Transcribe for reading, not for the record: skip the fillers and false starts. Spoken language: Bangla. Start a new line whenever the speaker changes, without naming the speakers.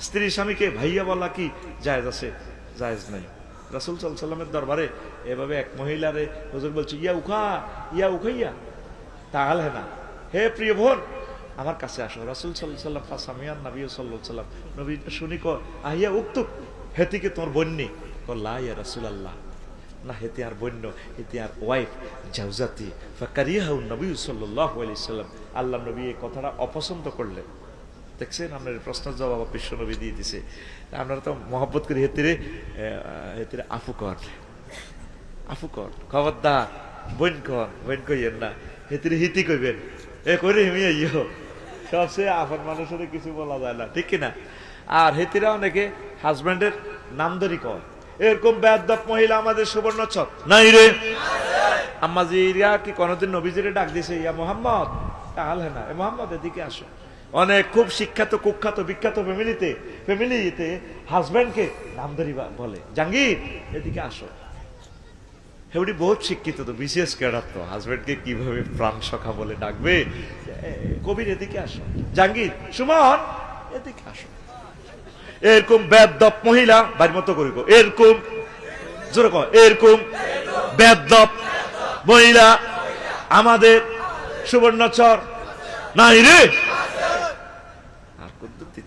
স্ত্রী স্বামীকে ভাইয়া বলা কি জায়েজ আছে? জায়েজ নাই। রাসূল সাল্লাল্লাহু আলাইহি ওয়াসাল্লামের দরবারে এভাবে এক মহিলারে হুজুর বলছে, ইয়া উখাইয়া তাহাল হে না, হে প্রিয় বোন আমার কাছে আসো। রাসূল সাল্লাল্লাহু আলাইহি ওয়াসাল্লাম ফাসামিয়ান নবী সাল্লাল্লাহু আলাইহি ওয়াসাল্লাম, নবী শুনি ক আহিয়া উক্তুক, হেতিকে তোমার বন্যি ক লা ইয়া রাসূলুল্লাহ, না হেতে আর বন্য, হেতে আর ওয়াইফ জাওজাতি ফাকারিহাউ নবী সাল্লাল্লাহু আলাইহি ওয়াসাল্লাম। আল্লাহ নবী এই কথাটা অপছন্দ করলেন। দেখছেন আপনার প্রশ্নের জবাব বিশ্ব নবী দিয়ে দিছে। আপনারা তো মহব্বত করে হেতিরে আফু কর, খবরদার বোন কইয়েন না, হেতিরে হিতি কইবেন, এ করে হিমিয়া ইয়ো, সবচেয়ে আপন মানুষের কিছু বলা যায় না, ঠিক কিনা? আর হেতিরা অনেকে হাজব্যান্ডের নামদারি কর, এরকম বেয়াদব মহিলা আমাদের সুবর্ণচর নাই রে। আম্মাজিরা কি কোনদিন নবীজিরে ডাক দিছে ইয়া মোহাম্মদ? তাহলে না, এ মোহাম্মদ এদিকে আসো। অনেক খুব শিক্ষিত কুখ্যাত বিখ্যাত ফ্যামিলিতে হাজব্যান্ডকে নামদারি বলে, জাহাঙ্গীর এদিকে আসো। হেউডি বহুত শিক্ষিত তো, বিশেষ ক্যাডার তো, হাজব্যান্ডকে কিভাবে প্রাণ সখা বলে ডাকবে। কবির এদিকে আসো, জাহাঙ্গীর সুমন এদিকে আসো। এরকম বেয়াদব মহিলা বাড়ির মতো করিব, এরকম জোরে কর, এরকম বেয়াদব মহিলা আমাদের সুবর্ণচর নাই রে।